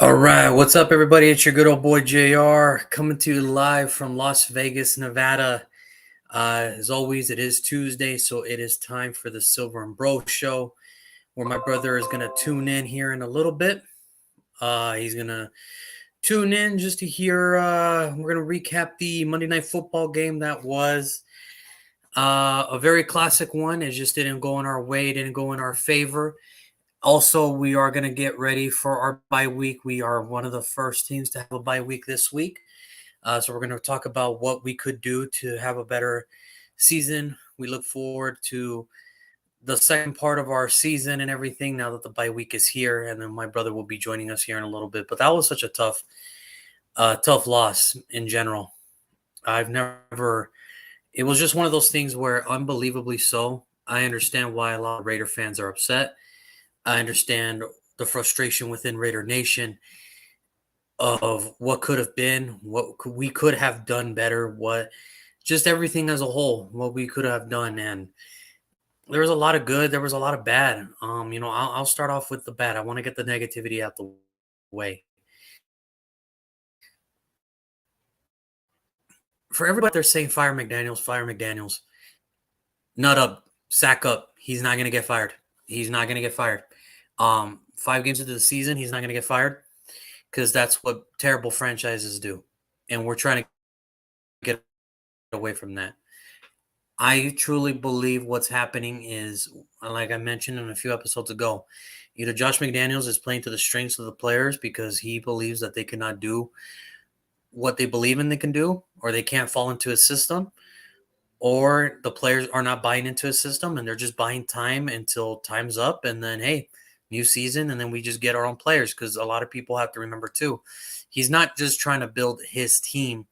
All right, what's up, everybody? It's your good old boy JR coming to you live from Las Vegas, Nevada. As always, it is Tuesday, so it is time for the Silver and Bro Show, where my brother is going to tune in here in a little bit. He's going to tune in just to hear. We're going to recap the Monday Night Football game that was a very classic one. It just didn't go in our way, it didn't go in our favor. Also, we are going to get ready for our bye week. We are one of the first teams to have a bye week this week. So we're going to talk about what we could do to have a better season. We look forward to the second part of our season and everything now that the bye week is here. And then my brother will be joining us here in a little bit. But that was such a tough loss in general. I've never, it was just one of those things where unbelievably so. I understand why a lot of Raider fans are upset. I understand the frustration within Raider Nation of what could have been, we could have done better, what just everything as a whole, what we could have done. And there was a lot of good, there was a lot of bad. I'll start off with the bad. I want to get the negativity out the way. For everybody, they're saying fire McDaniels, fire McDaniels. Nut up, sack up. He's not going to get fired. He's not going to get fired. 5 games into the season, he's not going to get fired because that's what terrible franchises do. And we're trying to get away from that. I truly believe what's happening is, like I mentioned in a few episodes ago, either Josh McDaniels is playing to the strengths of the players because he believes that they cannot do what they believe in they can do, or they can't fall into his system, or the players are not buying into his system and they're just buying time until time's up. And then, hey, new season. And then we just get our own players because a lot of people have to remember, too, he's not just trying to build his team.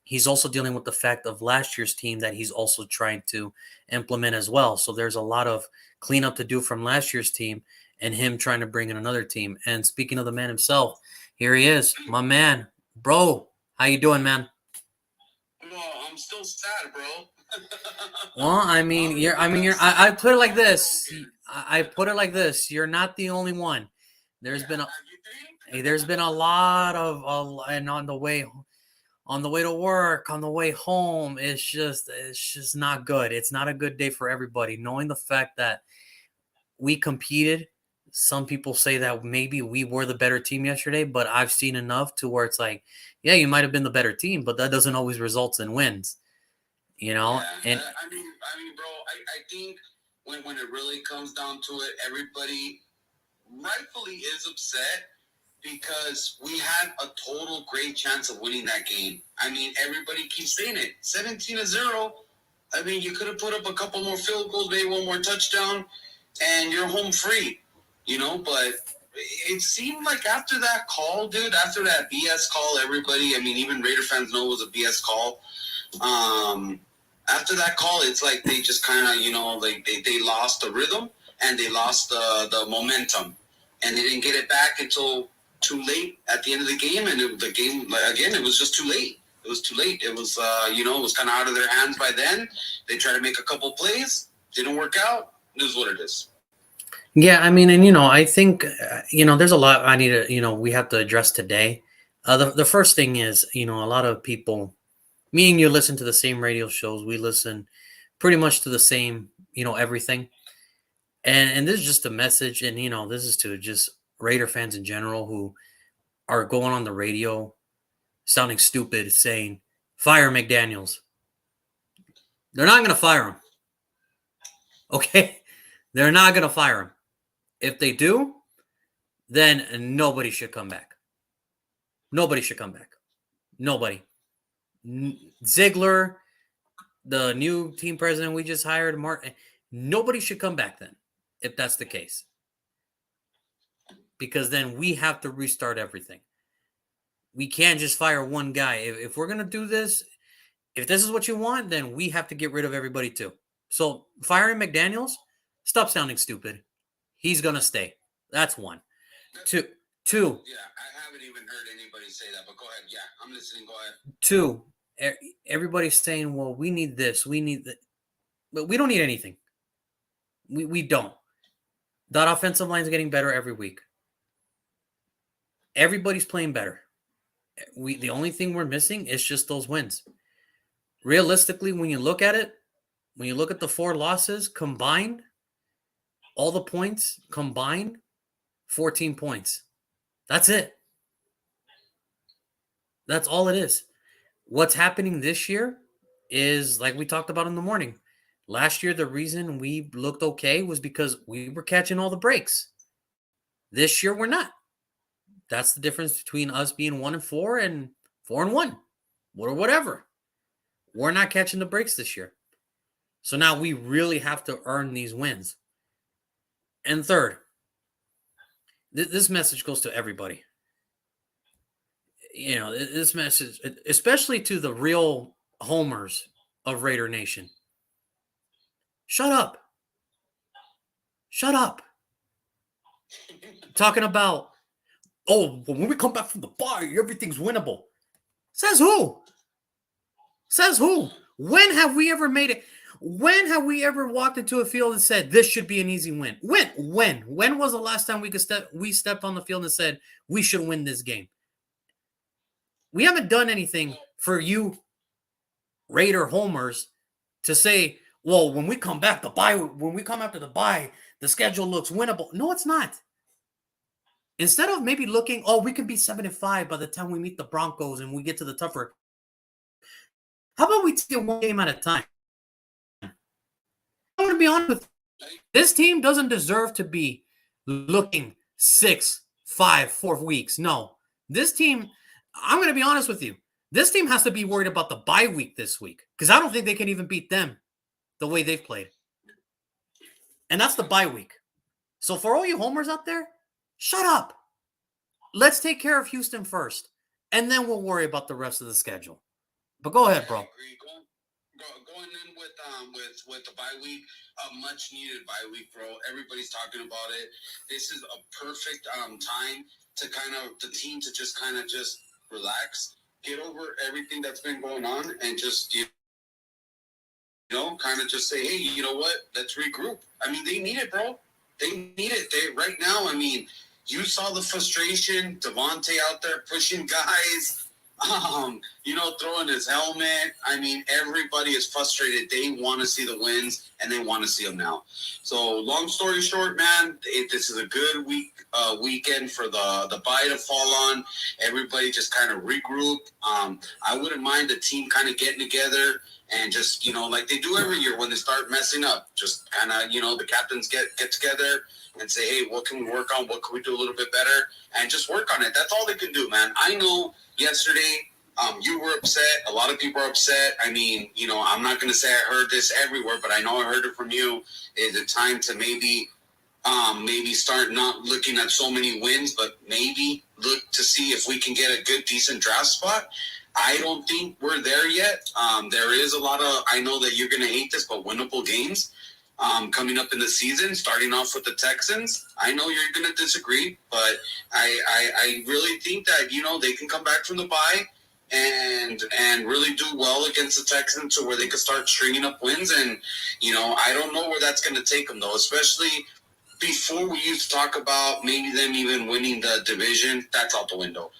He's also dealing with the fact of last year's team that he's also trying to implement as well. So there's a lot of cleanup to do from last year's team and him trying to bring in another team. And speaking of the man himself, here he is, my man, bro. How you doing, man? Well, I'm still sad, bro. Well, I put it like this. I put it like this. You're not the only one. There's been a, there's been a lot of, and on the way to work, on the way home, it's just not good. It's not a good day for everybody. Knowing the fact that we competed, some people say that maybe we were the better team yesterday, but I've seen enough to where it's like, yeah, you might have been the better team, but that doesn't always result in wins, you know? Yeah, And bro, I think when it really comes down to it, everybody rightfully is upset because we had a total great chance of winning that game. I mean, everybody keeps saying it. 17-0. I mean, you could have put up a couple more field goals, maybe one more touchdown, and you're home free, but it seemed like after that call, dude, after that BS call, everybody, I mean, even Raider fans know it was a BS call. Um, After that call, it's like they just kind of, like they lost the rhythm and they lost the momentum, and they didn't get it back until too late at the end of the game. And the game, like, again, it was just too late. It was too late. It was, it was kind of out of their hands by then. They tried to make a couple plays, didn't work out. It is what it is. yeah, I mean, and I think there's a lot I need to we have to address today. The first thing is a lot of people, me and you, listen to the same radio shows. We listen pretty much to the same everything. And this is just a message, and this is to just Raider fans in general who are going on the radio sounding stupid, saying fire McDaniels. They're not going to fire him. Okay, they're not going to fire him. If they do, then nobody should come back. Nobody should come back. Nobody. Ziegler, the new team president we just hired, Mark. Nobody should come back then, if that's the case, because then we have to restart everything. We can't just fire one guy. If we're gonna do this, if this is what you want, then we have to get rid of everybody too. So firing McDaniels, stop sounding stupid. He's gonna stay. That's one. Two. Two. Yeah, I haven't even heard anybody say that, but go ahead. Yeah, I'm listening. Go ahead. Two. Everybody's saying, "Well, we need this. We need that," but we don't need anything. We don't. That offensive line is getting better every week. everybody's playing better. The only thing we're missing is just those wins. Realistically, when you look at it, when you look at the 4 losses combined, all the points combined, 14 points. That's it. That's all it is. What's happening this year is, like we talked about in the morning. Last year, the reason we looked okay was because we were catching all the breaks. This year, we're not. That's the difference between us being 1-4 and 4-1, or whatever. We're not catching the breaks this year. So now we really have to earn these wins. And third, this message goes to everybody. You know, this message, especially to the real homers of Raider Nation. Shut up. Shut up. Talking about, oh, when we come back from the bye, everything's winnable. Says who? Says who? When have we ever made it? When have we ever walked into a field and said this should be an easy win? When was the last time we stepped on the field and said we should win this game? We haven't done anything for you Raider homers to say, well, when we come back when we come after the bye, the schedule looks winnable. No, it's not. Instead of maybe looking, oh, we can be 7-5 by the time we meet the Broncos and we get to the tougher. How about we take it one game at a time? I'm going to be honest with you. This team doesn't deserve to be looking 6, 5, 4 weeks. No. This team, I'm going to be honest with you. This team has to be worried about the bye week this week because I don't think they can even beat them the way they've played. And that's the bye week. So for all you homers out there, shut up. Let's take care of Houston first, and then we'll worry about the rest of the schedule. But go ahead, bro. I agree. Going in with the bye week, a much needed bye week, bro. Everybody's talking about it. This is a perfect time to the team to just relax, get over everything that's been going on, and just just say, hey, you know what? Let's regroup. I mean, they need it, bro. They need it. Right now, I mean, you saw the frustration. Devontae out there pushing guys. Throwing his helmet. I mean, everybody is frustrated. They want to see the wins, and they want to see them now. So, long story short, man, this is a good weekend for the bye to fall on. Everybody just kind of regroup. I wouldn't mind the team kind of getting together and just, like they do every year when they start messing up, just kind of, the captains get together and say, hey, what can we work on? What can we do a little bit better? And just work on it. That's all they can do, man. I know yesterday you were upset. A lot of people are upset. I mean, I'm not going to say I heard this everywhere, but I know I heard it from you. Is it time to maybe start not looking at so many wins, but maybe look to see if we can get a good, decent draft spot? I don't think we're there yet. There is a lot of, I know that you're going to hate this, but winnable games coming up in the season, starting off with the Texans. I know you're going to disagree, but I really think that, they can come back from the bye and really do well against the Texans to where they could start stringing up wins. And, I don't know where that's going to take them, though, especially before we used to talk about maybe them even winning the division. That's out the window.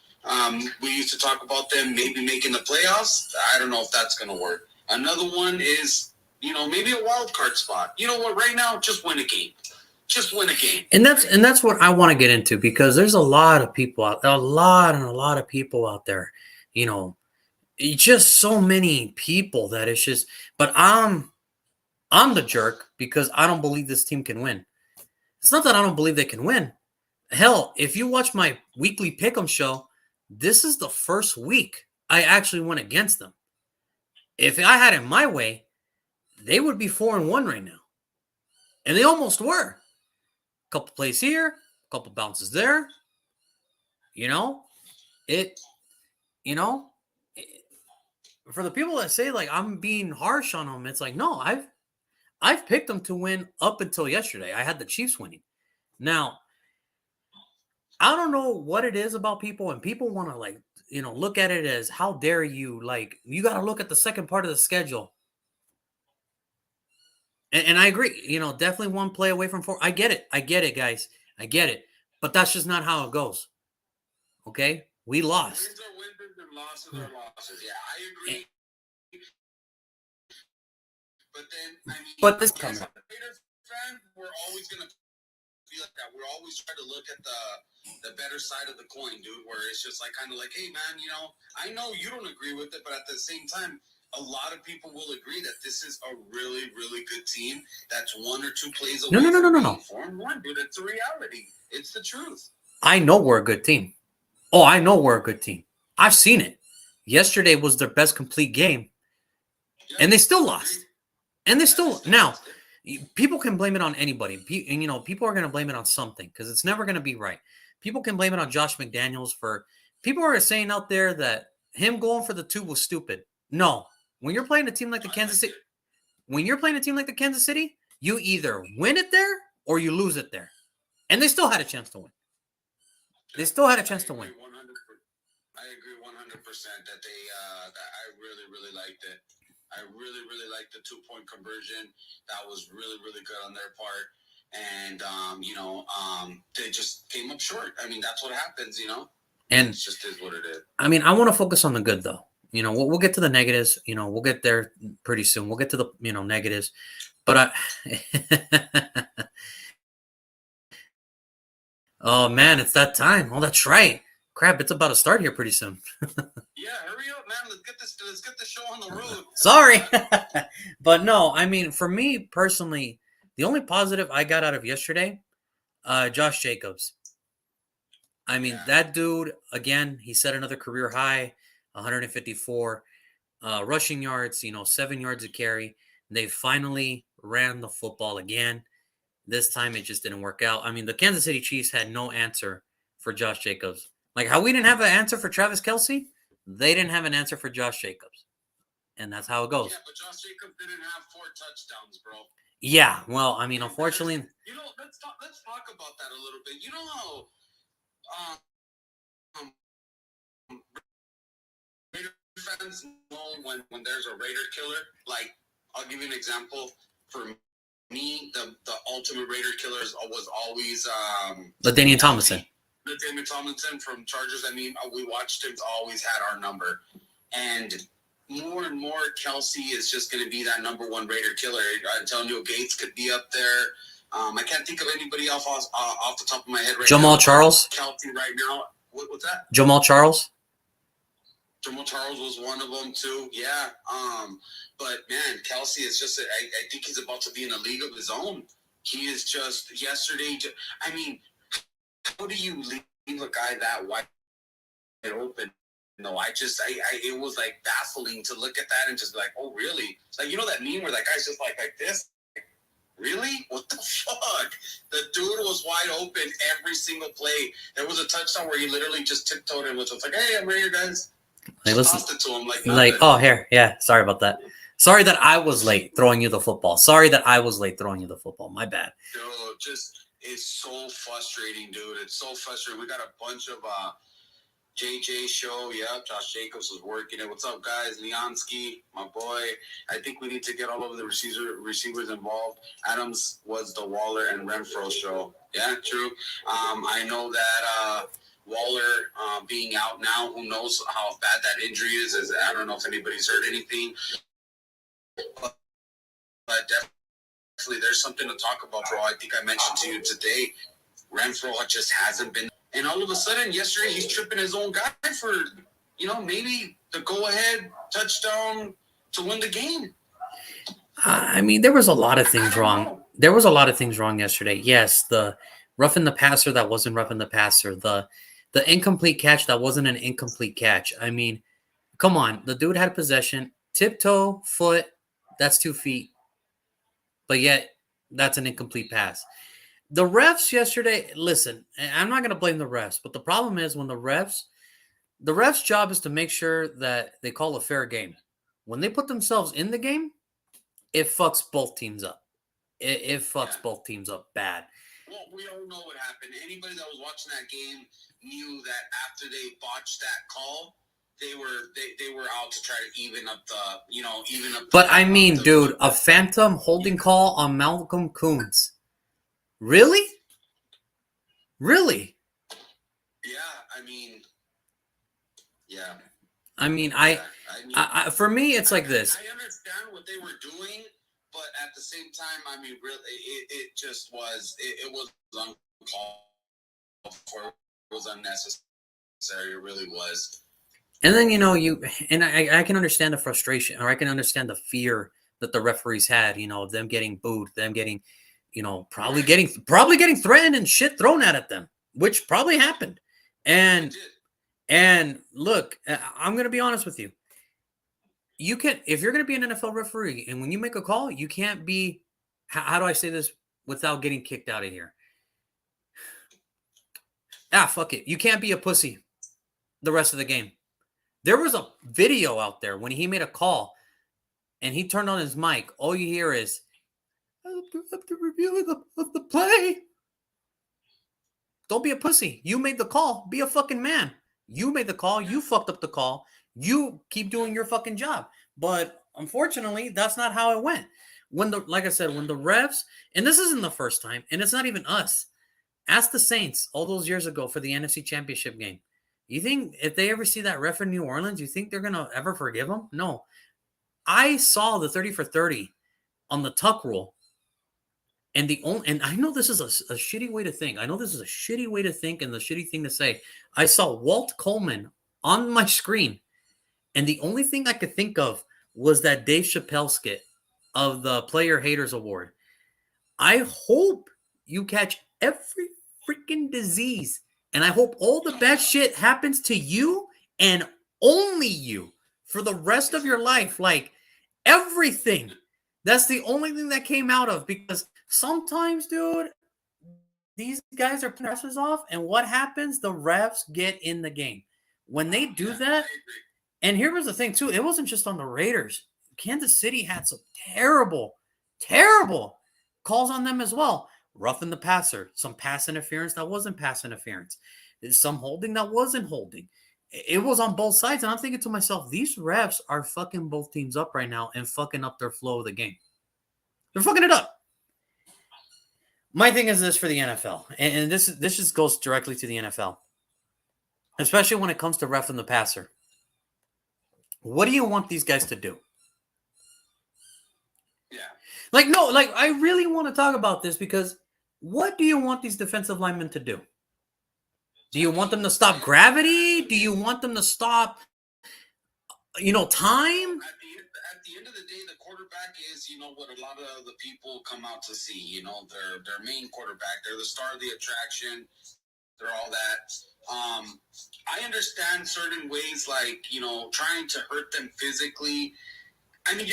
We used to talk about them maybe making the playoffs. I don't know if that's going to work. Another one is, maybe a wild card spot. You know what? Right now, just win a game. Just win a game. And that's what I want to get into, because there's a lot of people out there, a lot of people out there, just so many people that it's just, but I'm the jerk because I don't believe this team can win. It's not that I don't believe they can win. Hell, if you watch my weekly pick'em show, this is the first week I actually went against them. If I had it my way, they would be 4-1 right now. And they almost were. A couple plays here, a couple bounces there. For the people that say like I'm being harsh on them, it's like, no, I've picked them to win up until yesterday. I had the Chiefs winning. Now, I don't know what it is about people, and people want to look at it as, how dare you? Like, you got to look at the second part of the schedule. And I agree, definitely one play away from 4. I get it, guys. I get it. But that's just not how it goes. Okay, we lost. Wins are wins and losses are losses. Yeah, I agree. But then, I mean, But this as coming. a Raiders fan, we're always gonna feel like that. We're always trying to look at the better side of the coin, dude. Where it's just like kind of like, hey, man, you know, I know you don't agree with it, but at the same time, a lot of people will agree that this is a really, really good team. That's one or two plays away No. from being 4-1, dude. It's the reality. It's the truth. I know we're a good team. Oh, I know we're a good team. I've seen it. Yesterday was their best complete game, and they still lost. And they still now. People can blame it on anybody. And, you know, people are going to blame it on something because it's never going to be right. People can blame it on Josh McDaniels for. People are saying out there that him going for the 2 was stupid. No, when you're playing a team like the Kansas City, you either win it there or you lose it there, and they still had a chance to win. They still had a chance to win. I agree 100% that they that I really, really liked it. I really, really liked the 2-point conversion. That was really, really good on their part. And, they just came up short. I mean, that's what happens, you know? And it just is what it is. I mean, I want to focus on the good, though. You know, we'll get to the negatives. You know, we'll get there pretty soon. We'll get to the, negatives. But oh, man, it's that time. Oh, that's right. Crap, it's about to start here pretty soon. Yeah, hurry up, man. Let's get the show on the road. Sorry. But no, I mean, for me personally, the only positive I got out of yesterday, Josh Jacobs. I mean, that dude, again, he set another career high, 154 rushing yards, 7 yards a carry. They finally ran the football again. This time it just didn't work out. I mean, the Kansas City Chiefs had no answer for Josh Jacobs. Like how we didn't have an answer for Travis Kelce, they didn't have an answer for Josh Jacobs. And that's how it goes. Yeah, but Josh Jacobs didn't have 4 touchdowns, bro. Yeah, well, I mean, unfortunately. Let's talk about that a little bit. You know how Raider fans know when there's a Raider killer? Like, I'll give you an example. For me, the ultimate Raider killer was always LaDainian Tomlinson. LaDainian Tomlinson from Chargers. I mean, we watched him, always had our number. And more and more, Kelce is just going to be that number one Raider killer. Antonio Gates could be up there. I can't think of anybody else off the top of my head right now. Jamal Charles? Kelce right now. What's that? Jamal Charles? Jamal Charles was one of them too. Yeah. But man, Kelce is just, I think he's about to be in a league of his own. He is just, yesterday, I mean, how do you leave a guy that wide open? No, it was like baffling to look at that and just be like, oh, really? It's like, that meme where that guy's just like this? Really? What the fuck? The dude was wide open every single play. There was a touchdown where he literally just tiptoed and was just like, hey, I'm right here, guys. Hey, listen. Tossed it to him like, oh, here. Yeah, sorry about that. Sorry that I was late throwing you the football. My bad. Dude, it's so frustrating, dude. It's so frustrating. We got a bunch of JJ show. Yeah, Josh Jacobs was working it. What's up, guys? Leonski, my boy. I think we need to get all of the receivers involved. Adams was the Waller and Renfro show. Yeah, true. I know that Waller being out now, who knows how bad that injury is. I don't know if anybody's heard anything. But definitely there's something to talk about, bro. I think I mentioned to you today, Renfro just hasn't been. And all of a sudden, yesterday, he's tripping his own guy for, maybe the go-ahead touchdown to win the game. I mean, there was a lot of things wrong. There was a lot of things wrong yesterday. Yes, the roughing the passer that wasn't roughing the passer. The incomplete catch that wasn't an incomplete catch. I mean, come on. The dude had possession. Tiptoe, foot, that's 2 feet. But yet, that's an incomplete pass. The refs yesterday, listen, I'm not going to blame the refs, but the problem is when the refs' job is to make sure that they call a fair game. When they put themselves in the game, it fucks both teams up. It fucks both teams up bad. Well, we all know what happened. Anybody that was watching that game knew that after they botched that call, they were out to try to even up the. But I mean, dude, a phantom holding call on Malcolm Koonce. Really? Yeah, I mean, I mean, Yeah, I mean, for me, it's like this. I understand what they were doing, but at the same time, I mean, really, it just was. It was uncalled for. It was unnecessary. It really was. And then I can understand the frustration, or I can understand the fear that the referees had. Of them getting booed, them getting, probably getting threatened and shit thrown at them, which probably happened. And look, I'm gonna be honest with you. You can, if you're gonna be an NFL referee, and when you make a call, you can't be. How do I say this without getting kicked out of here? Fuck it. You can't be a pussy the rest of the game. There was a video out there when he made a call and he turned on his mic. All you hear is, the review of the play. Don't be a pussy. You made the call. Be a fucking man. You made the call. You fucked up the call. You keep doing your fucking job. But unfortunately, that's not how it went. Like I said, when the refs, and this isn't the first time, and it's not even us. Ask the Saints all those years ago for the NFC Championship game. You think if they ever see that ref in New Orleans, you think they're going to ever forgive him? No. I saw the 30 for 30 on the tuck rule. And I know this is a shitty way to think. I know this is a shitty way to think and the shitty thing to say. I saw Walt Coleman on my screen. And the only thing I could think of was that Dave Chappelle skit of the Player Haters Award. I hope you catch every freaking disease. And I hope all the bad shit happens to you and only you for the rest of your life. Like everything. That's the only thing that came out of, because sometimes, dude, these guys are putting presses off. And what happens? The refs get in the game. When they do that, and here was the thing, too. It wasn't just on the Raiders. Kansas City had some terrible, terrible calls on them as well. Roughing the passer, some pass interference that wasn't pass interference, some holding that wasn't holding. It was on both sides, and I'm thinking to myself, these refs are fucking both teams up right now and fucking up their flow of the game. They're fucking it up. My thing is this for the NFL, and this just goes directly to the NFL, especially when it comes to roughing the passer. What do you want these guys to do? Yeah. I really want to talk about this, because what do you want these defensive linemen to do? Do you want them to stop gravity? Do you want them to stop, time? At the end of the day, the quarterback is, what a lot of the people come out to see. Their main quarterback. They're the star of the attraction. They're all that. I understand certain ways, like, trying to hurt them physically. I mean,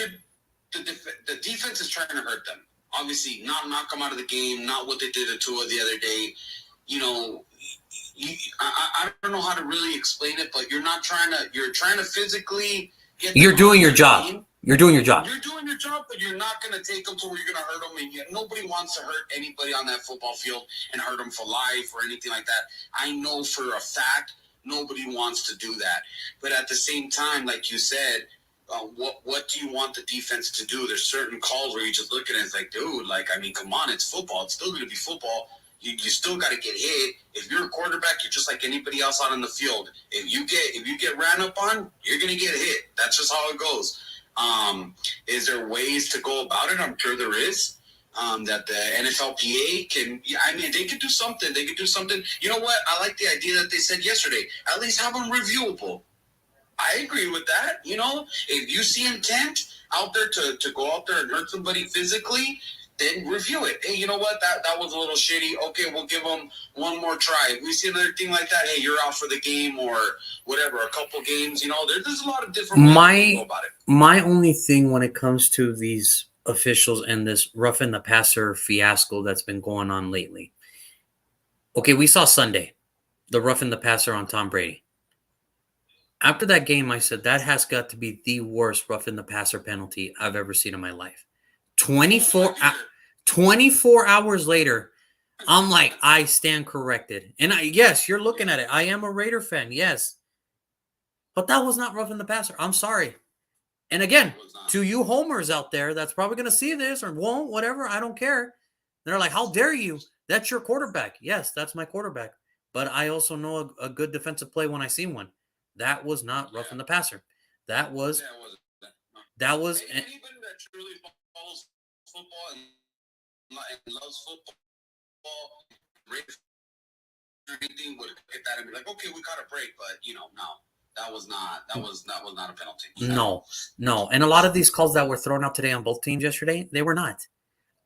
the defense is trying to hurt them. Obviously, not knock them out of the game, not what they did to Tua the other day. I don't know how to really explain it, but you're trying to physically get. You're doing your job. You're doing your job. You're doing your job, but you're not going to take them to where you're going to hurt them. And yet nobody wants to hurt anybody on that football field and hurt them for life or anything like that. I know for a fact nobody wants to do that. But at the same time, like you said, what do you want the defense to do? There's certain calls where you just look at it and it's like, dude, come on, it's football. It's still going to be football. You still got to get hit. If you're a quarterback, you're just like anybody else out on the field. If you get ran up on, you're going to get hit. That's just how it goes. Is there ways to go about it? I'm sure there is. That the NFLPA can, they could do something. They could do something. You know what? I like the idea that they said yesterday. At least have them reviewable. I agree with that. If you see intent out there to go out there and hurt somebody physically, then review it. Hey, you know what? That was a little shitty. Okay, we'll give them one more try. If we see another thing like that, hey, you're out for the game or whatever, a couple games. There's a lot of different ways to go about it. My only thing when it comes to these officials and this roughing the passer fiasco that's been going on lately. Okay, we saw Sunday, the roughing the passer on Tom Brady. After that game, I said that has got to be the worst roughing the passer penalty I've ever seen in my life. 24 hours later, I'm like, I stand corrected. And yes, you're looking at it. I am a Raider fan, yes. But that was not roughing the passer. I'm sorry. And again, to you homers out there that's probably going to see this or won't, whatever, I don't care. They're like, how dare you? That's your quarterback. Yes, that's my quarterback. But I also know a good defensive play when I see one. That was not roughing the passer. That was Yeah, it wasn't. No. that was Anybody that truly follows football and loves football, or anything would get that and be like, okay, we caught a break, but no, that was not a penalty. no. And a lot of these calls that were thrown out today on both teams yesterday, they were not.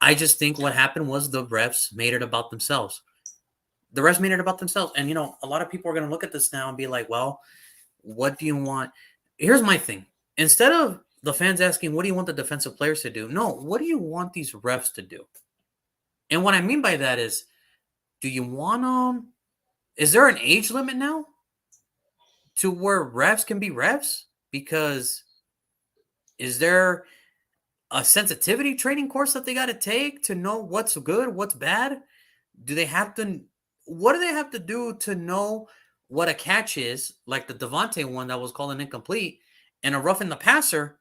I just think what happened was the refs made it about themselves. The refs made it about themselves. And, a lot of people are going to look at this now and be like, well, what do you want? Here's my thing. Instead of the fans asking, what do you want the defensive players to do? No, what do you want these refs to do? And what I mean by that is, do you want them? Is there an age limit now to where refs can be refs? Because is there a sensitivity training course that they got to take to know what's good, what's bad? What do they have to do to know what a catch is, like the Devontae one that was called an incomplete, and a roughing the passer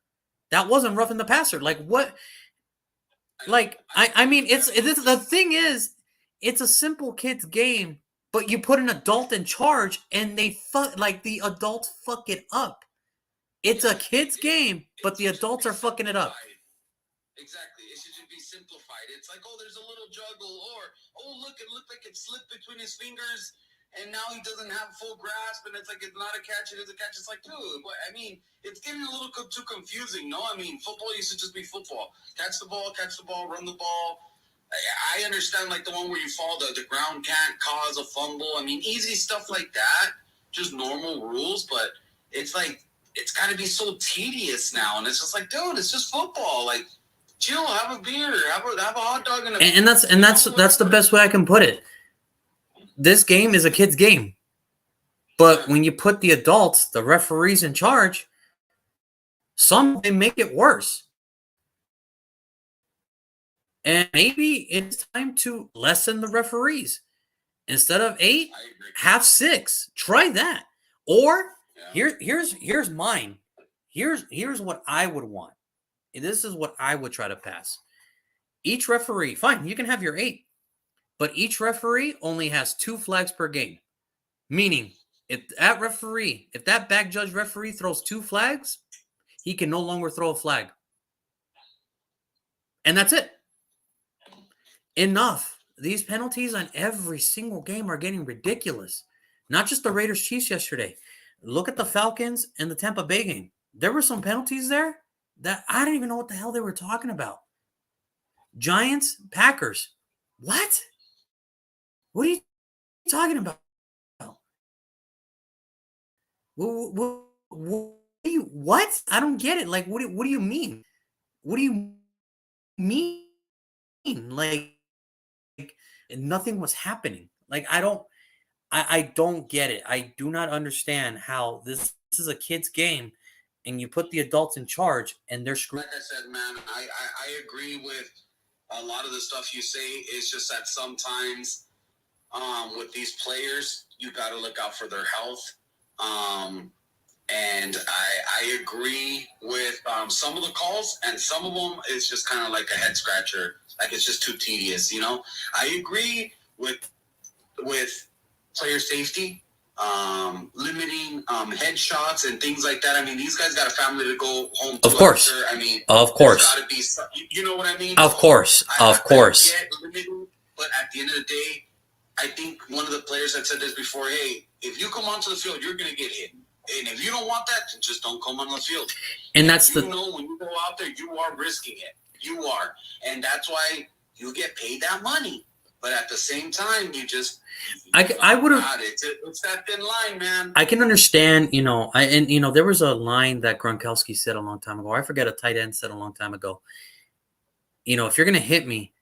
that wasn't roughing the passer? Like what? Like I mean, the thing is, it's a simple kid's game, but you put an adult in charge, and the adults fuck it up. It's a kid's game, but the adults are fucking it up. Exactly. It should just be simplified. It's like, oh, there's a little juggle, or look, it looked like it slipped between his fingers, and now he doesn't have full grasp, and it's like it's not a catch, it is a catch. It's like, dude, it's getting a little too confusing. No, football used to just be football. Catch the ball, run the ball. I understand, like the one where you fall, the ground can't cause a fumble. Easy stuff like that, just normal rules. But it's like it's got to be so tedious now, and it's just like, dude, it's just football. Like, chill, have a beer, have a hot dog, and that's the best way I can put it. This game is a kid's game, but when you put the adults, the referees in charge, they make it worse. And maybe it's time to lessen the referees. Instead of 8, have 6. Try that. Or here's mine. Here's what I would want. This is what I would try to pass. Each referee, fine, you can have your 8, but each referee only has 2 flags per game. Meaning, if that back judge referee throws 2 flags, he can no longer throw a flag. And that's it. Enough. These penalties on every single game are getting ridiculous. Not just the Raiders Chiefs yesterday. Look at the Falcons and the Tampa Bay game. There were some penalties there that I don't even know what the hell they were talking about. Giants, Packers. What? What are you talking about? What? I don't get it. Like, what do you mean? What do you mean? Like nothing was happening. Like, I don't get it. I do not understand how this is a kid's game and you put the adults in charge and they're screwed. Like I said, man, I agree with a lot of the stuff you say. It's just that sometimes with these players, you got to look out for their health. And I agree with some of the calls, and some of them is just kind of like a head scratcher. Like, it's just too tedious, I agree with player safety, limiting headshots and things like that. These guys got a family to go home to. Of course. Of course. Got to be, you know what I mean? Of course. I get limited, but at the end of the day, I think one of the players had said this before. Hey, if you come onto the field, you're going to get hit. And if you don't want that, then just don't come on the field. And that's when you go out there, you are risking it. You are. And that's why you get paid that money. But at the same time, I would have. It's that thin line, man. I can understand, there was a line that Gronkowski said a long time ago. I forget, a tight end said a long time ago. If you're going to hit me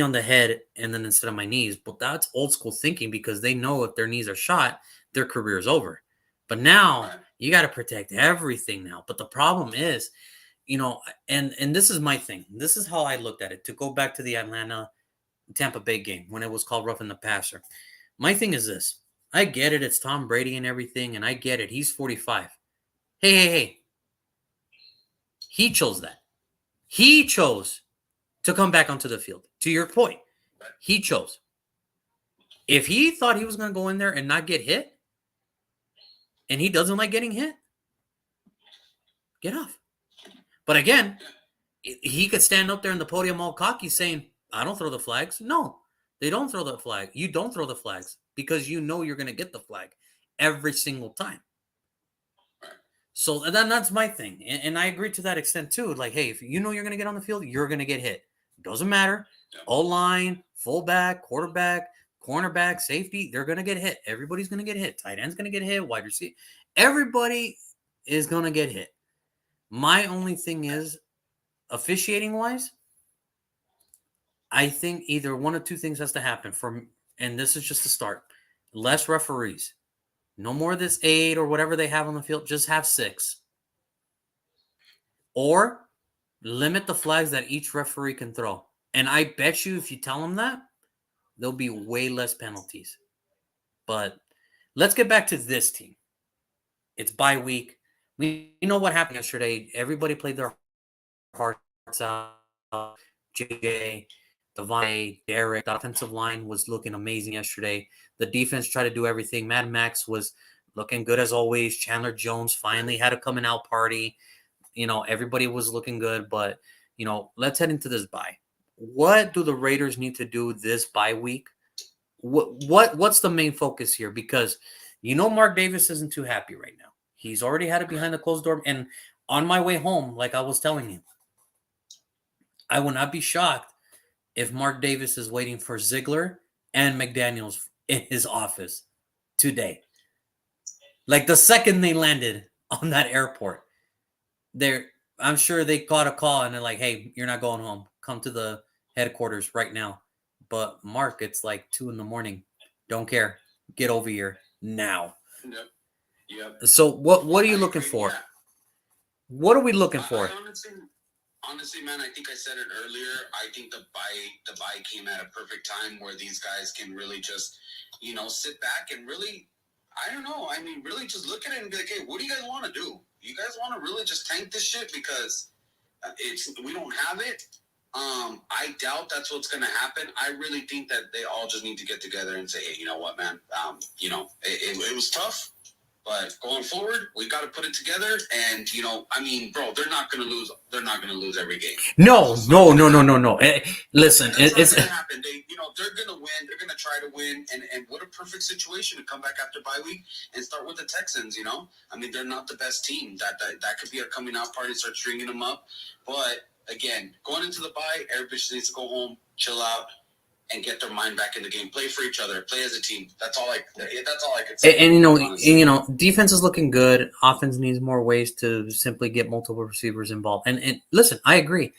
on the head and then instead of my knees. But that's old school thinking, because they know if their knees are shot, their career is over. But now you got to protect everything now. But the problem is, and this is my thing. This is how I looked at it. To go back to the Tampa Bay game when it was called roughing the passer. My thing is this. I get it. It's Tom Brady and everything, and I get it. He's 45. Hey. He chose that. He chose to come back onto the field. To your point, he chose. If he thought he was going to go in there and not get hit, and he doesn't like getting hit, get off. But again, he could stand up there in the podium all cocky saying, I don't throw the flags. No, they don't throw the flag. You don't throw the flags because you know you're going to get the flag every single time. So then that's my thing. And I agree to that extent too. Like, hey, if you know you're going to get on the field, you're going to get hit. Doesn't matter. O-line, fullback, quarterback, cornerback, safety, they're going to get hit. Everybody's going to get hit. Tight end's going to get hit. Wide receiver. Everybody is going to get hit. My only thing is, officiating-wise, I think either one of two things has to happen. And this is just a start. Less referees. No more of this 8 or whatever they have on the field. Just have 6. Or limit the flags that each referee can throw. And I bet you if you tell them that, there'll be way less penalties. But let's get back to this team. It's bye week. You know what happened yesterday. Everybody played their hearts out. JJ, Devine, Derek, the offensive line was looking amazing yesterday. The defense tried to do everything. Mad Max was looking good as always. Chandler Jones finally had a coming out party. Everybody was looking good. But, let's head into this bye. What do the Raiders need to do this bye week? What's the main focus here? Because Mark Davis isn't too happy right now. He's already had it behind the closed door. And on my way home, like I was telling you, I would not be shocked if Mark Davis is waiting for Ziegler and McDaniels in his office today. Like the second they landed on that airport, I'm sure they got a call and they're like, hey, you're not going home. Come to the headquarters right now. But Mark, it's like 2 a.m. Don't care. Get over here now. Yep. So what are you looking for? Yeah. What are we looking for? Honestly, man, I think I said it earlier. I think the bye came at a perfect time where these guys can really just, sit back and really, I don't know. I mean, really just look at it and be like, hey, what do you guys want to do? You guys want to really just tank this shit because we don't have it. I doubt that's what's going to happen. I really think that they all just need to get together and say, hey, you know what, man? It was tough. But going forward, we got to put it together. And, bro, they're not going to lose. They're not going to lose every game. No. Listen, it's going to happen. They're going to win. They're going to try to win. And what a perfect situation to come back after bye week and start with the Texans, they're not the best team. That could be a coming out party, start stringing them up. But, again, going into the bye, everybody just needs to go home, chill out, and get their mind back in the game. Play for each other. Play as a team. That's all I could say. And defense is looking good. Offense needs more ways to simply get multiple receivers involved. And listen, I agree.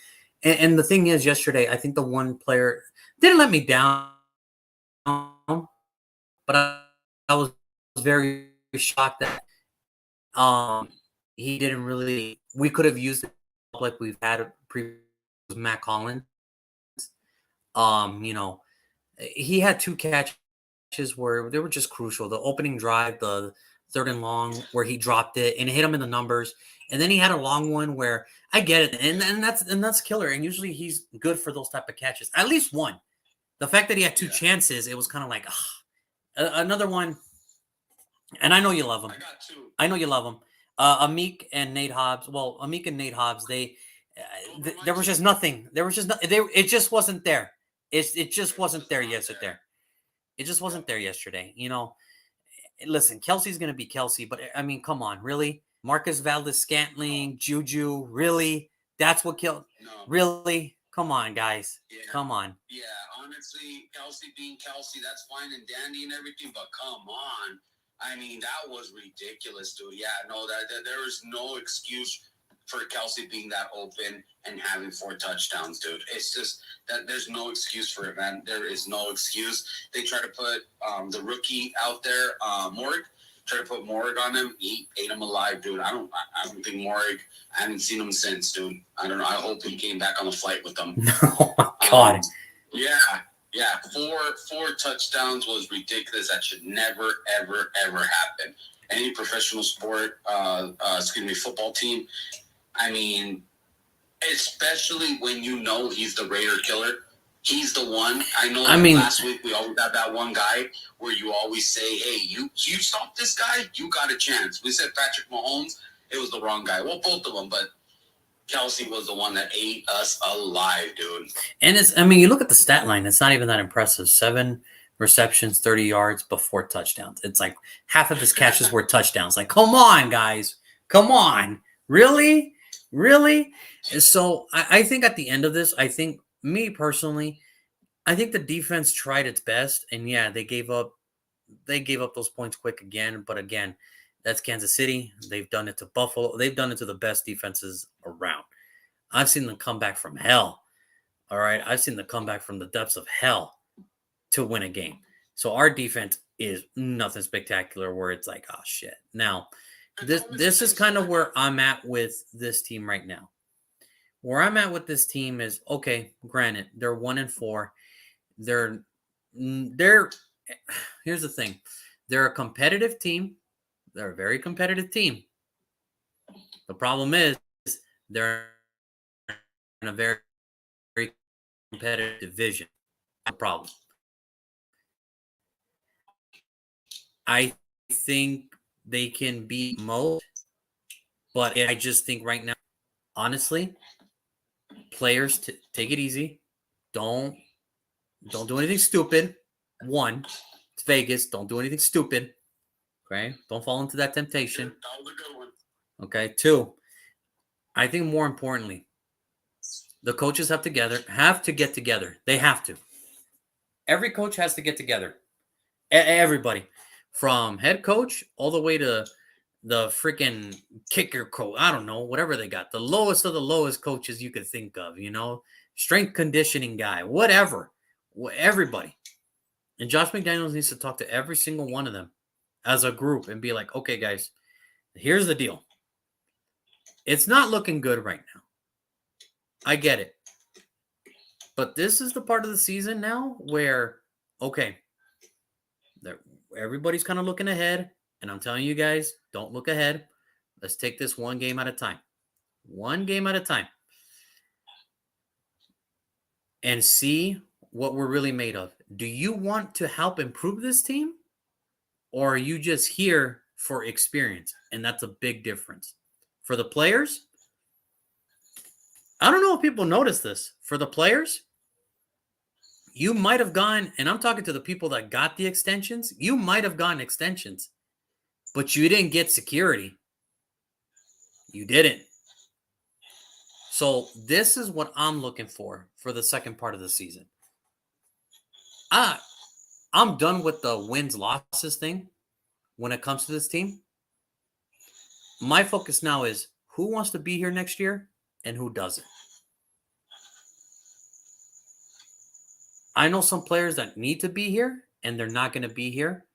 And the thing is, yesterday, I think the one player didn't let me down, but I was very shocked that he didn't really. We could have used it like we've had previous Matt Collins. He had 2 catches where they were just crucial. The opening drive, the 3rd and long, where he dropped it and it hit him in the numbers. And then he had a long one where I get it, and that's killer. And usually he's good for those type of catches. At least one. The fact that he had 2 chances, it was kind of like another one. And I know you love him. I got 2. I know you love him. Amik and Nate Hobbs. Well, Amik and Nate Hobbs, there was just nothing. There was just it just wasn't there. It just wasn't there yesterday. It just wasn't there yesterday. Listen, Kelsey's going to be Kelsey, but I mean, come on, really? Marcus Valdes-Scantling, Juju, really? That's what killed? No. Really? Come on, guys. Yeah. Come on. Yeah, honestly, Kelsey being Kelsey, that's fine and dandy and everything, but come on. I mean, that was ridiculous, dude. Yeah, no, that there is no excuse for Kelsey being that open and having 4 touchdowns, dude. It's just that there's no excuse for it, man. There is no excuse. They try to put the rookie out there, Morg. Try to put Morg on him. He ate him alive, dude. I don't think Morg. I haven't seen him since, dude. I don't know. I hope he came back on the flight with them. Oh my God. Yeah. 4 touchdowns was ridiculous. That should never, ever, ever happen. Any professional sport, football team. I mean, especially when he's the Raider killer. he's the one. I know last week we always had that one guy where you always say, hey, you stop this guy, you got a chance. We said Patrick Mahomes, it was the wrong guy. Well, both of them, but Kelsey was the one that ate us alive, dude. And you look at the stat line, it's not even that impressive. 7 receptions, 30 yards, but 4 touchdowns. It's like half of his catches were touchdowns. Like, come on, guys. Come on. Really? Really? So I think at the end of this, I think me personally, I think the defense tried its best. And yeah, they gave up those points quick again. But again, that's Kansas City. They've done it to Buffalo. They've done it to the best defenses around. I've seen them come back from hell. All right. I've seen them come back from the depths of hell to win a game. So our defense is nothing spectacular where it's like, oh shit. Now, this is kind of where I'm at with this team right now. Where I'm at with this team is, okay, granted, they're 1-4. They're here's the thing. They're a competitive team. They're a very competitive team. The problem is they're in a very, very competitive division. No problem. I think they can beat most, but I just think right now, honestly, players take it easy. Don't do anything stupid. 1, it's Vegas. Don't do anything stupid. Okay, don't fall into that temptation. That was a good one. Okay, 2, I think more importantly, the coaches have to get together. They have to. Every coach has to get together. Everybody, from head coach all the way to the freaking kicker coach. I don't know, whatever they got. The lowest of the lowest coaches you could think of, strength conditioning guy, whatever. Everybody. And Josh McDaniels needs to talk to every single one of them as a group and be like, okay, guys, here's the deal. It's not looking good right now. I get it. But this is the part of the season now where, okay, everybody's kind of looking ahead. And I'm telling you guys, don't look ahead. Let's take this one game at a time. One game at a time. And see what we're really made of. Do you want to help improve this team? Or are you just here for experience? And that's a big difference. For the players, I don't know if people notice this. For the players, you might have gone, and I'm talking to the people that got the extensions, you might have gotten extensions, but you didn't get security. You didn't. So this is what I'm looking for the second part of the season. I'm done with the wins-losses thing when it comes to this team. My focus now is who wants to be here next year and who doesn't. I know some players that need to be here and they're not going to be here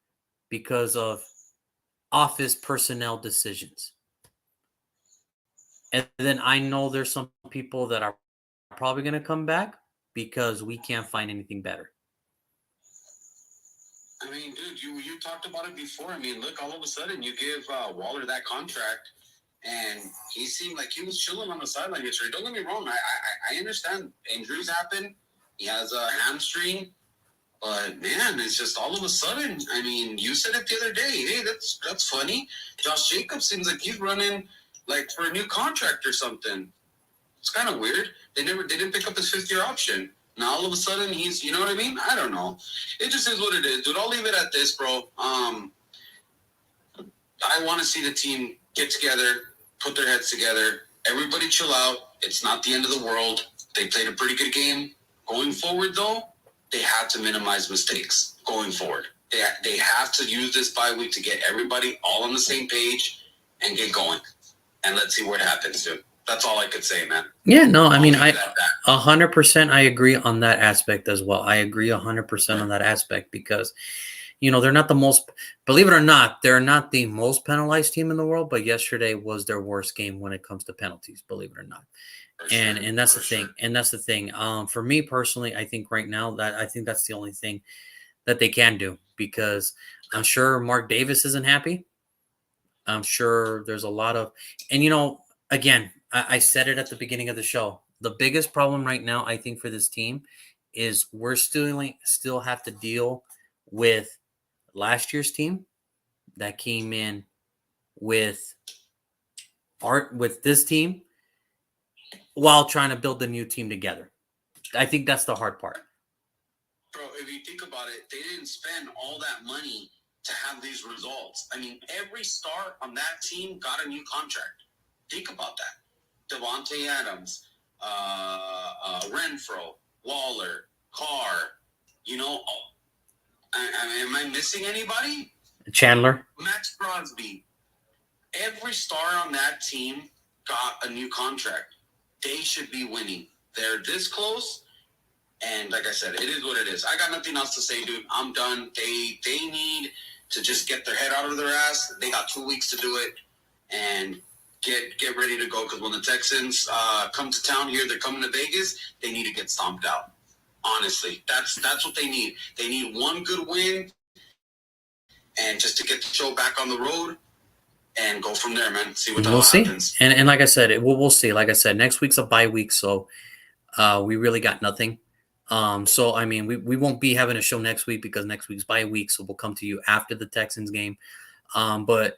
because of office personnel decisions. And then I know there's some people that are probably going to come back because we can't find anything better. I mean, dude, you talked about it before. I mean, look, all of a sudden you give Waller that contract, and he seemed like he was chilling on the sideline yesterday. Don't get me wrong. I understand injuries happen. He has a hamstring. But, man, it's just all of a sudden. I mean, you said it the other day. Hey, that's funny. Josh Jacobs seems like he's running, like, for a new contract or something. It's kind of weird. They didn't pick up his 5th-year option. Now, all of a sudden, he's, you know what I mean? I don't know. It just is what it is. Dude, I'll leave it at this, bro. I want to see the team get together, put their heads together. Everybody chill out. It's not the end of the world. They played a pretty good game. Going forward, though, they have to minimize mistakes going forward. They have to use this bye week to get everybody all on the same page and get going. And let's see what happens, dude. That's all I could say, man. Yeah, no, I mean, 100% I agree on that aspect as well. I agree 100% on that aspect because, they're not the most, believe it or not, they're not the most penalized team in the world, but yesterday was their worst game when it comes to penalties, believe it or not. And that's the thing. And that's the thing. For me personally, I think right now I think that's the only thing that they can do because I'm sure Mark Davis isn't happy. I'm sure there's a lot of, and again, I said it at the beginning of the show. The biggest problem right now, I think, for this team is we're still have to deal with last year's team that came in with this team while trying to build the new team together. I think that's the hard part. Bro, if you think about it, they didn't spend all that money to have these results. I mean, every star on that team got a new contract. Think about that. Devontae Adams, Renfro, Waller, Carr. You know, am I missing anybody? Chandler. Max Crosby. Every star on that team got a new contract. They should be winning. They're this close. And like I said, it is what it is. I got nothing else to say, dude. I'm done. They need to just get their head out of their ass. They got 2 weeks to do it and get ready to go. Because when the Texans come to town here, they're coming to Vegas. They need to get stomped out. Honestly, that's what they need. They need one good win, and just to get the show back on the road and go from there, man. See what the hell happens. And like I said, we'll see. Like I said, next week's a bye week, so we really got nothing. So I mean, we won't be having a show next week because next week's bye week, so we'll come to you after the Texans game. But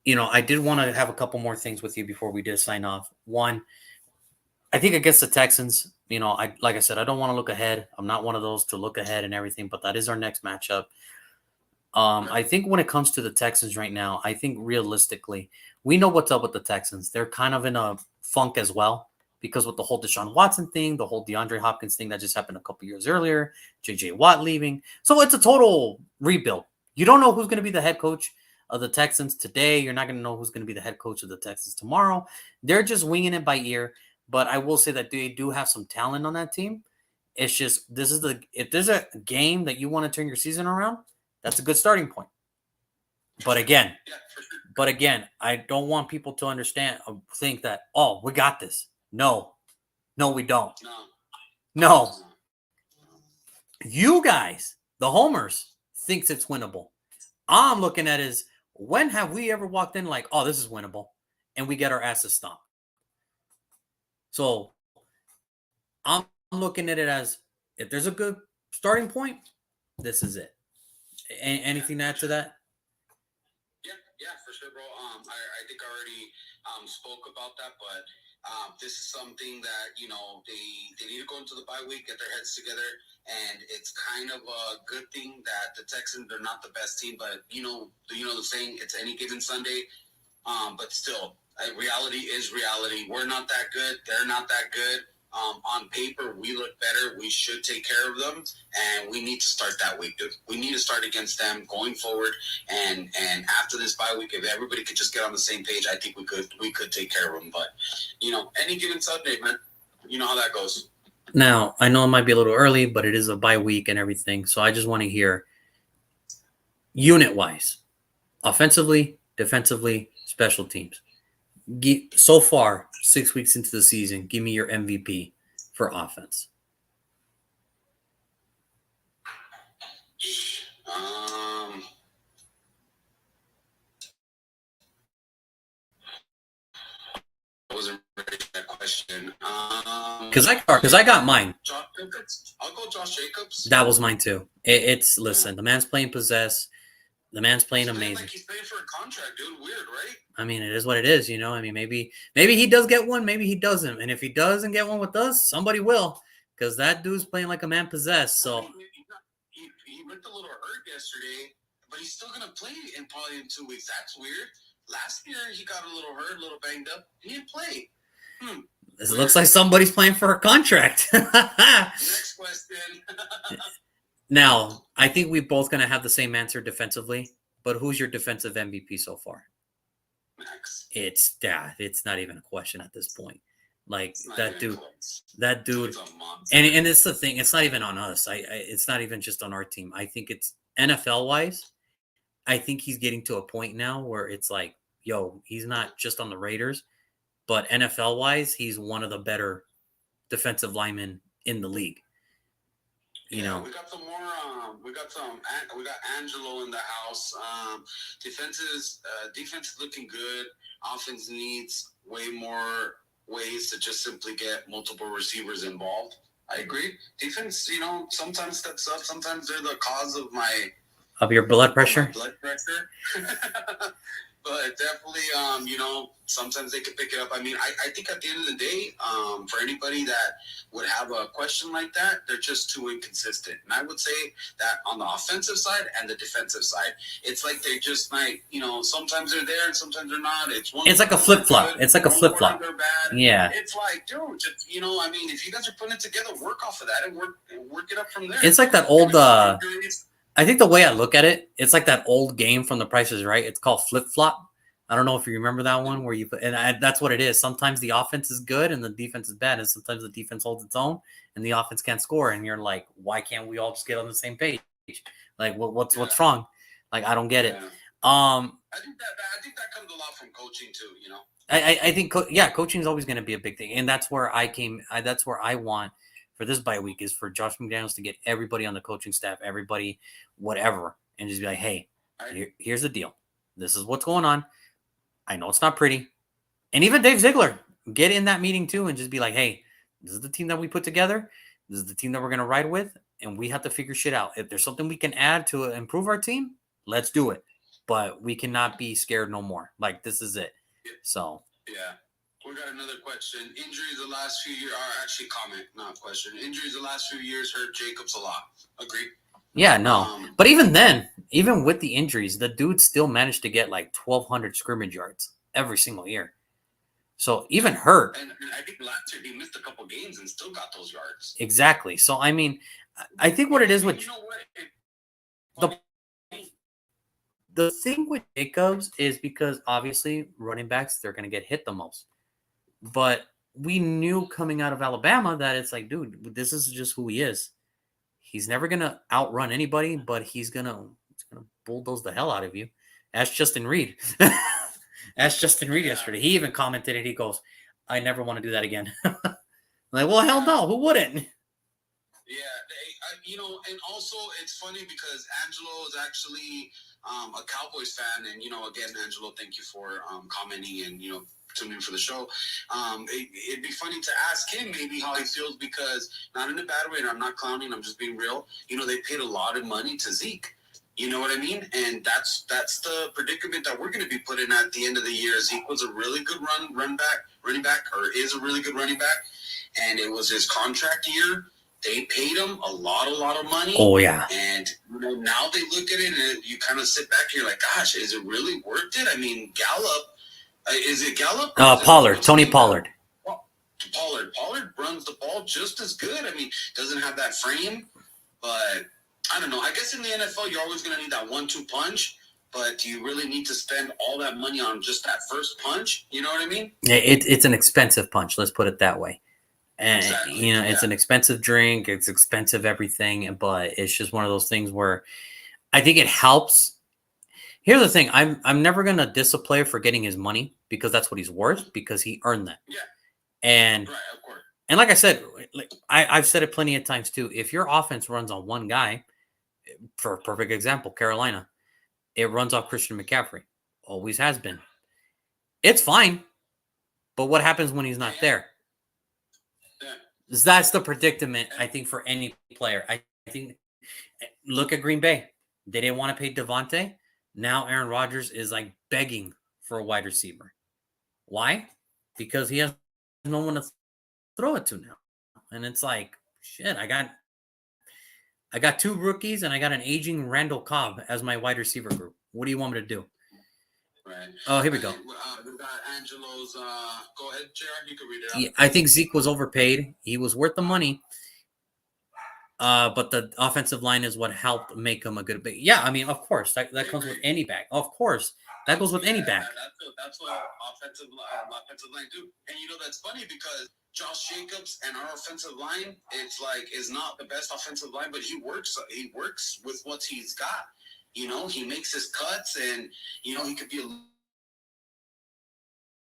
you know, I did want to have a couple more things with you before we did sign off. One, I think against the Texans, you know, like I said, I don't want to look ahead. I'm not one of those to look ahead and everything, but that is our next matchup. I think when it comes to the Texans right now, I think realistically, we know what's up with the Texans. They're kind of in a funk as well because with the whole Deshaun Watson thing, the whole DeAndre Hopkins thing that just happened a couple years earlier, J.J. Watt leaving. So it's a total rebuild. You don't know who's going to be the head coach of the Texans today. You're not going to know who's going to be the head coach of the Texans tomorrow. They're just winging it by ear. But I will say that they do have some talent on that team. It's just if there's a game that you want to turn your season around, that's a good starting point. But again, I don't want people to think that, oh, we got this. No, we don't. No. You guys, the homers, thinks it's winnable. I'm looking at is when have we ever walked in like, oh, this is winnable, and we get our asses stomped. So I'm looking at it as if there's a good starting point, this is it. Anything to add to that? Yeah, for sure, bro. I think I already spoke about that, but this is something that, you know, they need to go into the bye week, get their heads together, and it's kind of a good thing that the Texans are not the best team, but you know the saying, it's any given Sunday. But still, reality is reality. We're not that good. They're not that good. On paper, we look better. We should take care of them, and we need to start that week, dude. We need to start against them going forward, and after this bye week, if everybody could just get on the same page, I think we could take care of them. But you know, any given Sunday, man, you know how that goes. Now, I know it might be a little early, but it is a bye week and everything, so I just want to hear unit-wise, offensively, defensively, special teams. So far, 6 weeks into the season, give me your MVP for offense. I wasn't ready for that question. Because I got mine. Josh Jacobs. I'll go Josh Jacobs. That was mine too. Listen, the man's playing possess. The man's playing amazing. Like he's paying for a contract, dude. Weird, right? I mean, it is what it is, you know. I mean, maybe he does get one, maybe he doesn't. And if he doesn't get one with us, somebody will, because that dude's playing like a man possessed. So he looked a little hurt yesterday, but he's still gonna play probably in 2 weeks. That's weird. Last year he got a little hurt, a little banged up. He didn't play. This looks like somebody's playing for a contract. Next question. Now, I think we're both going to have the same answer defensively, but who's your defensive MVP so far? Max. It's not even a question at this point. Like that dude, and it's the thing. It's not even on us. It's not even just on our team. I think it's NFL wise. I think he's getting to a point now where it's like, yo, he's not just on the Raiders, but NFL wise, he's one of the better defensive linemen in the league. You know, we got some more. We got Angelo in the house. Defense is looking good. Offense needs way more ways to just simply get multiple receivers involved. I agree. Defense, sometimes steps up. Sometimes they're the cause of my your blood pressure. blood pressure. But definitely, sometimes they can pick it up. I mean, I think at the end of the day, for anybody that would have a question like that, they're just too inconsistent. And I would say that on the offensive side and the defensive side, it's like they just like, sometimes they're there and sometimes they're not. It's like a flip-flop. It's like a flip-flop. Yeah. It's like, dude, just, I mean, if you guys are putting it together, work off of that and work it up from there. It's like that old I think the way I look at it, it's like that old game from The Price is Right. It's called flip flop. I don't know if you remember that one where that's what it is. Sometimes the offense is good and the defense is bad, and sometimes the defense holds its own and the offense can't score. And you're like, why can't we all just get on the same page? Like, what's wrong? Like, I don't get it. I think that comes a lot from coaching too. I think coaching is always going to be a big thing, and that's where that's where I want. For this bye week is for Josh McDaniels to get everybody on the coaching staff, everybody, whatever, and just be like, hey, here's the deal. This is what's going on. I know it's not pretty. And even Dave Ziegler, get in that meeting too and just be like, hey, this is the team that we put together. This is the team that we're going to ride with, and we have to figure shit out. If there's something we can add to improve our team, let's do it. But we cannot be scared no more. Like, this is it. So. Yeah. We got another question. Injuries the last few years, or actually comment, not question. Injuries the last few years hurt Jacobs a lot. Agree? Yeah, no. But even then, even with the injuries, the dude still managed to get like 1,200 scrimmage yards every single year. So even hurt. And I think last year he missed a couple games and still got those yards. Exactly. So, I mean, I think what it is with the thing with Jacobs is because obviously running backs, they're going to get hit the most. But we knew coming out of Alabama that it's like, dude, this is just who he is. He's never going to outrun anybody, but he's going to bulldoze the hell out of you. Ask Justin Reed. Ask Justin Reed yesterday. He even commented it. He goes, I never want to do that again. I'm like, well, hell no. Who wouldn't? Yeah. And also it's funny because Angelo is actually a Cowboys fan. And, again, Angelo, thank you for commenting and, tuning in for the show. It'd be funny to ask him maybe how he feels because not in a bad way, and I'm not clowning, I'm just being real. they paid a lot of money to Zeke. You know what I mean? And that's the predicament that we're going to be put in at the end of the year. Zeke was a really good running back, or is a really good running back, and it was his contract year. They paid him a lot of money. Oh, yeah. And now they look at it and you kind of sit back here like, gosh, is it really worth it? I mean, Gallup, is it Gallup? Pollard, Tony Pollard. Pollard runs the ball just as good. I mean, doesn't have that frame, but I don't know. I guess in the NFL, you're always going to need that 1-2 punch, but do you really need to spend all that money on just that first punch? You know what I mean? It's an expensive punch. Let's put it that way. And, exactly. It's an expensive drink. It's expensive everything, but it's just one of those things where I think it helps. Here's the thing. I'm never going to diss a player for getting his money because that's what he's worth, because he earned that. Yeah. And, right, of course. And like I said, I've said it plenty of times too. If your offense runs on one guy, for a perfect example, Carolina, it runs off Christian McCaffrey. Always has been. It's fine. But what happens when he's not there? Yeah. That's the predicament, I think, for any player. I think, look at Green Bay. They didn't want to pay Devontae. Now Aaron Rodgers is like begging for a wide receiver. Why? Because he has no one to throw it to now. And it's like, shit, I got two rookies and I got an aging Randall Cobb as my wide receiver group. What do you want me to do? Right. Oh, here we go. We got Angelo's. Go ahead, Jared. You can read it out. Yeah, I think Zeke was overpaid. He was worth the money. But the offensive line is what helped make him a good back. Yeah, I mean, of course, that comes with any back. Of course, that goes with any back. That's what offensive line do. And that's funny because Josh Jacobs and our offensive line, it's like, is not the best offensive line, but he works with what he's got. He makes his cuts, and he could be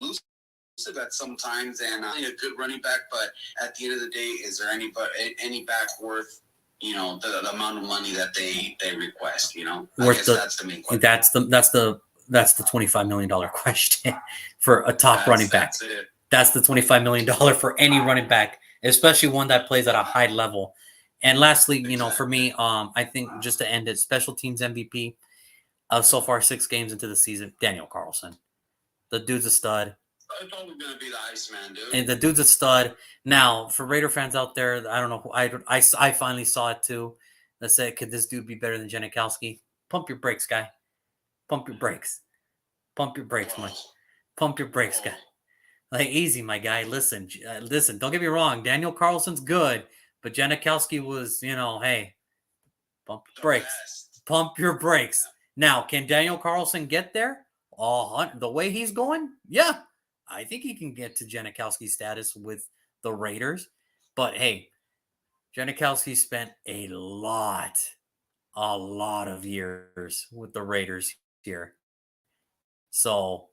elusive at sometimes, and a good running back. But at the end of the day, is there any back worth the amount of money that they request? That's the main question. That's the $25 million question for a top running back. That's the $25 million for any running back, especially one that plays at a high level. And lastly, for me, I think just to end it, special teams MVP so far 6 games into the season, Daniel Carlson. The dude's a stud. It's always gonna be the Iceman, dude. And the dude's a stud. Now, for Raider fans out there, I don't know. I finally saw it too. That said, could this dude be better than Janikowski? Pump your brakes, guy. Pump your brakes. Pump your brakes, Mike. Pump your brakes, guy. Like, easy, my guy. Listen. Don't get me wrong. Daniel Carlson's good, but Janikowski was, hey, pump your brakes. Pump your brakes. Now, can Daniel Carlson get there? The way he's going? Yeah. I think he can get to Janikowski's status with the Raiders. But, hey, Janikowski spent a lot of years with the Raiders here. So,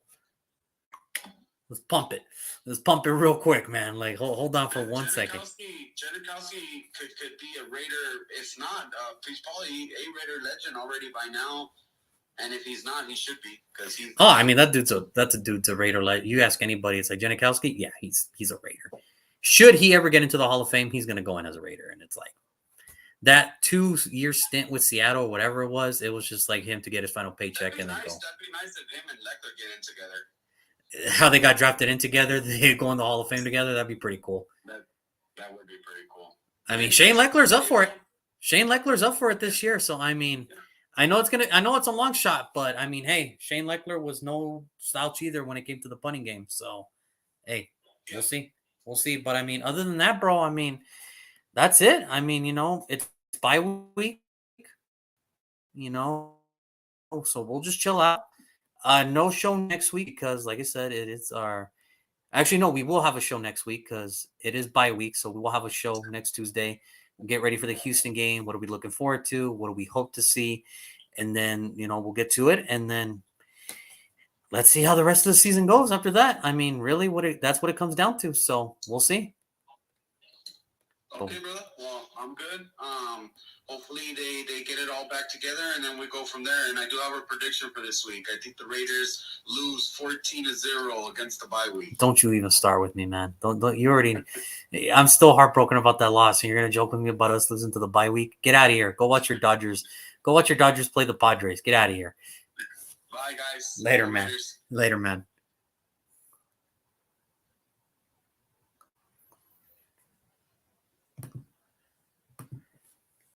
let's pump it. Let's pump it real quick, man. Like, hold on for 1 second. Janikowski could be a Raider. If not, he's probably a Raider legend already by now. And if he's not, he should be, because he. Oh, I mean, that's a dude's a Raider. Like, you ask anybody, it's like Janikowski. Yeah, he's a Raider. Should he ever get into the Hall of Fame, he's going to go in as a Raider. And it's like that 2-year stint with Seattle, whatever it was just like him to get his final paycheck and then go. That'd be nice if him and Leckler get in together. How they got drafted in together, they go in the Hall of Fame together. That'd be pretty cool. That would be pretty cool. I mean, Shane Leckler's up for it. Shane Leckler's up for it this year. So I mean, I know it's a long shot, but I mean, hey, Shane Leckler was no slouch either when it came to the punting game. So, hey, we'll see. We'll see. But I mean, other than that, bro, I mean, that's it. I mean, it's bye week, so we'll just chill out. No show next week because, like I said, it is our. Actually, no, we will have a show next week because it is bye week. So we will have a show next Tuesday. We'll get ready for the Houston game. What are we looking forward to? What do we hope to see? And then, we'll get to it. And then let's see how the rest of the season goes after that. I mean, really, that's what it comes down to. So we'll see. Okay, brother. Well, I'm good. Hopefully they get it all back together, and then we go from there. And I do have a prediction for this week. I think the Raiders lose 14-0 against the bye week. Don't you even start with me, man. Don't you already? I'm still heartbroken about that loss, and you're gonna joke with me about us losing to the bye week. Get out of here. Go watch your Dodgers. Go watch your Dodgers play the Padres. Get out of here. Bye, guys. Later, man. Later, man.